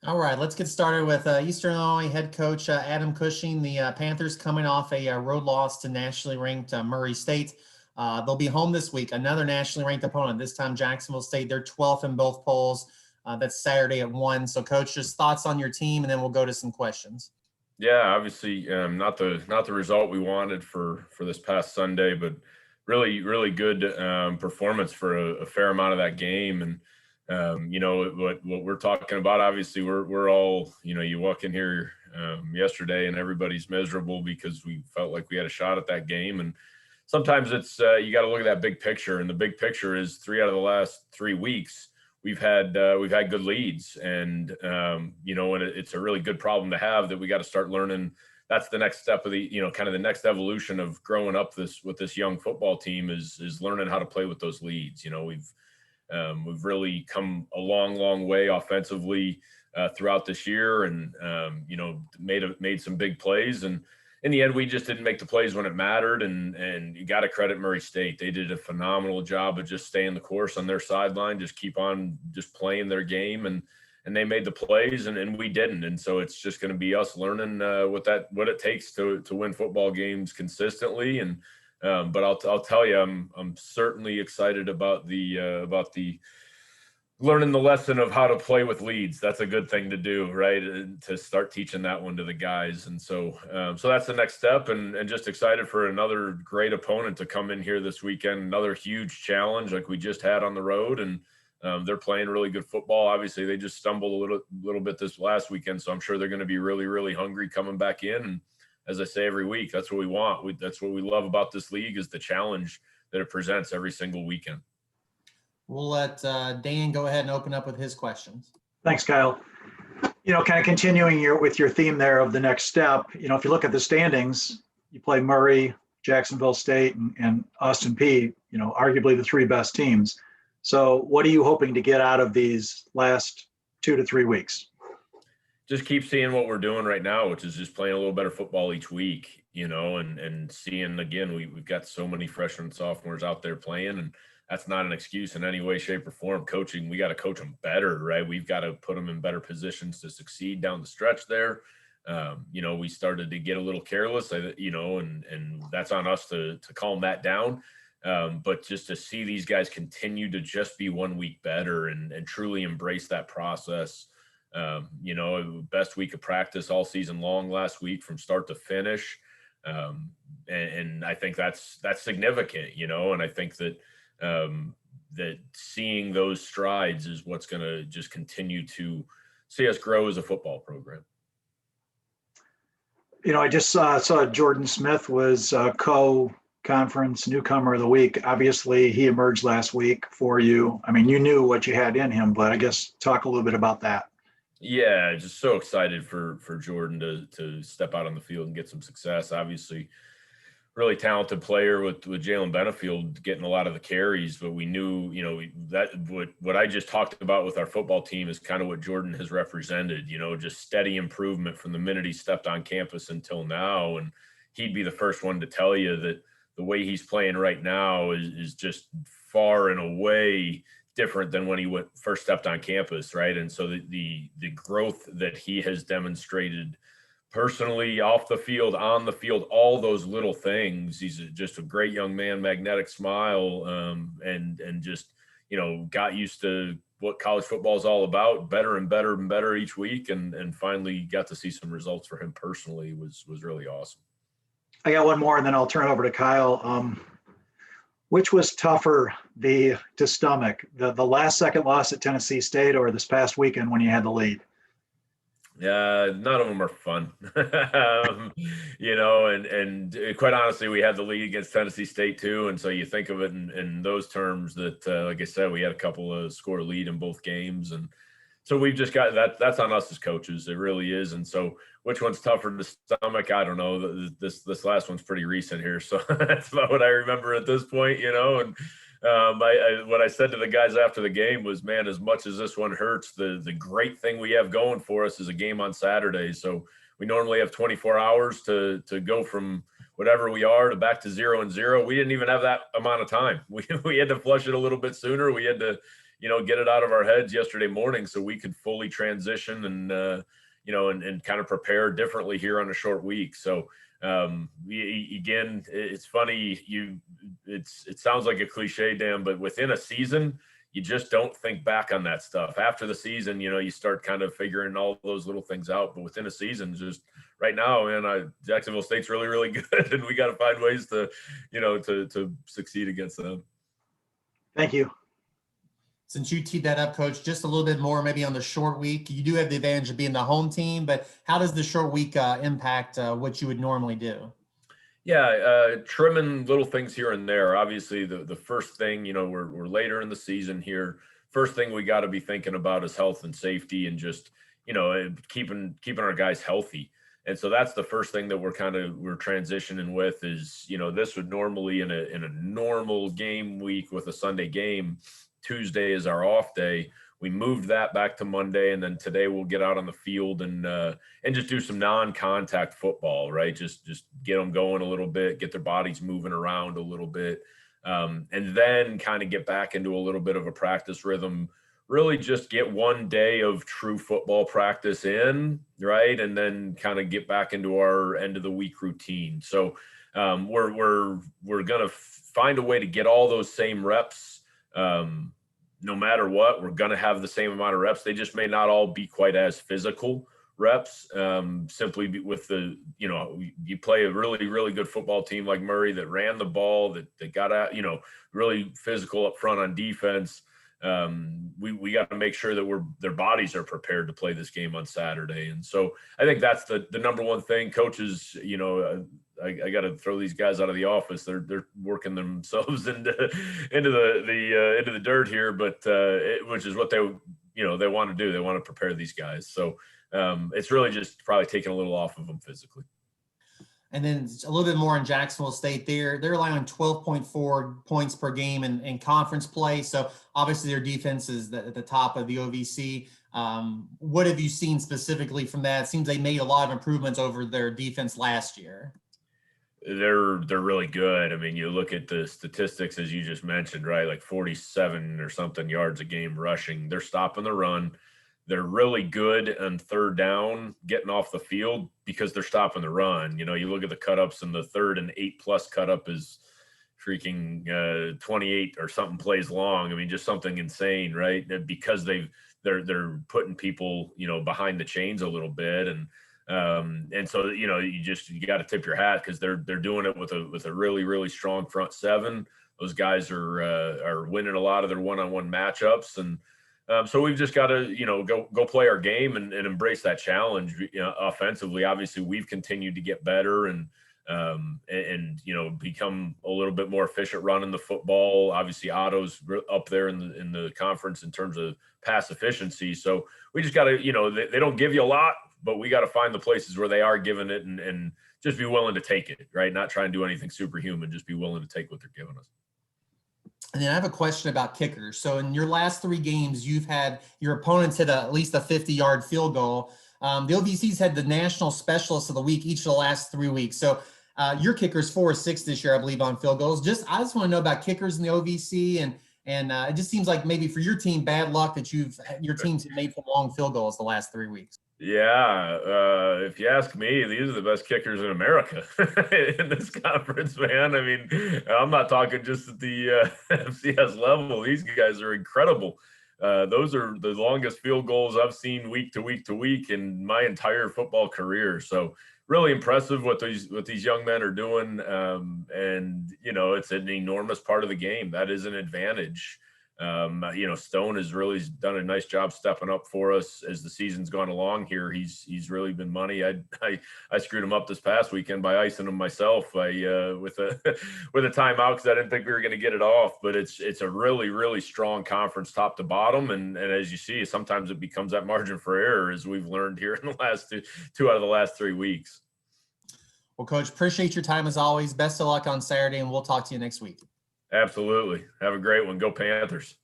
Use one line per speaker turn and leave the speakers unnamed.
All right, let's get started with Eastern Illinois head coach Adam Cushing. The Panthers coming off a road loss to nationally ranked Murray State. They'll be home this week, another nationally ranked opponent, this time Jacksonville State. They're 12th in both polls. That's Saturday at 1. So, Coach, just thoughts on your team, and then we'll go to some questions.
Yeah, obviously, not the result we wanted for this past Sunday, but really good performance for a fair amount of that game. And what we're talking about, obviously, we're all, you walk in here yesterday and everybody's miserable because we felt like we had a shot at that game. And sometimes it's you got to look at that big picture, and the big picture is 3 out of the last 3 weeks we've had good leads, and and it's a really good problem to have that we got to start learning. That's the next step of the kind of the next evolution of growing up with this young football team is learning how to play with those leads. We've really come a long way offensively throughout this year, and made some big plays, and in the end, we just didn't make the plays when it mattered. And you got to credit Murray State. They did a phenomenal job of just staying the course on their sideline, just keep on just playing their game, and they made the plays, and we didn't. And so it's just going to be us learning what it takes to win football games consistently. And but I'll tell you, I'm certainly excited about the learning the lesson of how to play with leads. That's a good thing to do, right? And to start teaching that one to the guys. And so that's the next step, and just excited for another great opponent to come in here this weekend. Another huge challenge like we just had on the road, and they're playing really good football. Obviously, they just stumbled a little bit this last weekend, so I'm sure they're going to be really hungry coming back in. And as I say every week, that's what we want. That's what we love about this league, is the challenge that it presents every single weekend.
We'll let Dan go ahead and open up with his questions.
Thanks, Kyle. Kind of continuing with your theme there of the next step, if you look at the standings, you play Murray, Jacksonville State, and Austin Peay, arguably the 3 best teams. So what are you hoping to get out of these last 2 to 3 weeks?
Just keep seeing what we're doing right now, which is just playing a little better football each week, and seeing, again, we've got so many freshmen and sophomores out there playing, and that's not an excuse in any way, shape, or form. Coaching, we got to coach them better, right? We've got to put them in better positions to succeed down the stretch there. We started to get a little careless, and that's on us to calm that down. But just to see these guys continue to just be 1 week better and truly embrace that process. Best week of practice all season long last week from start to finish. And I think that's significant, and I think that that seeing those strides is what's going to just continue to see us grow as a football program.
I just saw Jordan Smith was co-conference newcomer of the week. Obviously, he emerged last week for you. I mean, you knew what you had in him, but I guess talk a little bit about that.
Yeah, just so excited for Jordan to step out on the field and get some success. Obviously, really talented player with Jalen Benefield getting a lot of the carries, but we knew, that what I just talked about with our football team is kind of what Jordan has represented, just steady improvement from the minute he stepped on campus until now. And he'd be the first one to tell you that the way he's playing right now is just far and away different than when he first stepped on campus, right? And so the growth that he has demonstrated personally, off the field, on the field, all those little things. He's just a great young man, magnetic smile, and just, got used to what college football is all about, better and better and better each week, and finally got to see some results for him personally was really awesome.
I got one more, and then I'll turn it over to Kyle. Which was tougher to stomach, the last second loss at Tennessee State or this past weekend when you had the lead?
None of them are fun, and quite honestly, we had the lead against Tennessee State too. And so you think of it in those terms that, like I said, we had a couple of score lead in both games. And so we've just got that's on us as coaches. It really is. And so which one's tougher to stomach? I don't know. This last one's pretty recent here. So that's about what I remember at this point, and what I said to the guys after the game was, man, as much as this one hurts, the great thing we have going for us is a game on Saturday. So we normally have 24 hours to go from whatever we are to back to 0-0. We didn't even have that amount of time. We had to flush it a little bit sooner. We had to, get it out of our heads yesterday morning so we could fully transition and and kind of prepare differently here on a short week. So again, it's funny. It sounds like a cliche, Dan, but within a season, you just don't think back on that stuff. After the season, you start kind of figuring all those little things out. But within a season, just right now, man, Jacksonville State's really, really good, and we got to find ways to, to succeed against them.
Thank you.
Since you teed that up, Coach, just a little bit more maybe on the short week. You do have the advantage of being the home team, but how does the short week impact what you would normally do?
Yeah, trimming little things here and there. Obviously, the first thing, we're later in the season here. First thing we got to be thinking about is health and safety, and just keeping our guys healthy. And so that's the first thing that we're transitioning with is this would normally in a normal game week with a Sunday game, Tuesday is our off day. We moved that back to Monday, and then today we'll get out on the field and just do some non-contact football, right? Just get them going a little bit, get their bodies moving around a little bit, and then kind of get back into a little bit of a practice rhythm. Really, just get one day of true football practice in, right, and then kind of get back into our end of the week routine. So we're gonna find a way to get all those same reps. No matter what, we're going to have the same amount of reps. They just may not all be quite as physical reps, simply with you play a really, really good football team like Murray that ran the ball, that got out, really physical up front on defense. We got to make sure that their bodies are prepared to play this game on Saturday. And so I think that's the number one thing. Coaches, I got to throw these guys out of the office. They're working themselves into the dirt here, but which is what they want to do. They want to prepare these guys. So it's really just probably taking a little off of them physically.
And then a little bit more in Jacksonville State. They're relying on 12.4 points per game in conference play. So obviously their defense is at the top of the OVC. What have you seen specifically from that? It seems they made a lot of improvements over their defense last year.
They're really good. I mean, you look at the statistics as you just mentioned, right? Like 47 or something yards a game rushing. They're stopping the run. They're really good on third down, getting off the field because they're stopping the run. You look at the cut-ups, and the third and 8+ cut-up is freaking 28 or something plays long. I mean, just something insane, right? Because they're putting people, behind the chains a little bit, and so you got to tip your hat because they're doing it with a really, really strong front seven. Those guys are winning a lot of their one-on-one matchups, and so we've just got to go play our game and embrace that challenge. Offensively, obviously we've continued to get better and become a little bit more efficient running the football. Obviously, Otto's up there in the conference in terms of pass efficiency. So we just got to they don't give you a lot, but we got to find the places where they are giving it and just be willing to take it, right? Not try and do anything superhuman, just be willing to take what they're giving us.
And then I have a question about kickers. So in your last 3 games, you've had your opponents hit at least a 50-yard field goal. The OVC's had the national specialists of the week each of the last 3 weeks. So your kicker's 4 or 6 this year, I believe, on field goals. I just want to know about kickers in the OVC, and it just seems like maybe for your team, bad luck that your team's made some long field goals the last 3 weeks.
Yeah, if you ask me, these are the best kickers in America in this conference, man. I mean, I'm not talking just at the FCS level. These guys are incredible. Those are the longest field goals I've seen week to week to week in my entire football career. So really impressive what these young men are doing. And it's an enormous part of the game. That is an advantage. Stone has really done a nice job stepping up for us as the season's gone along here. He's really been money. I screwed him up this past weekend by icing him myself with a timeout because I didn't think we were going to get it off. But it's a really, really strong conference top to bottom. And as you see, sometimes it becomes that margin for error, as we've learned here in the last two out of the last 3 weeks.
Well, Coach, appreciate your time as always. Best of luck on Saturday, and we'll talk to you next week.
Absolutely. Have a great one. Go Panthers.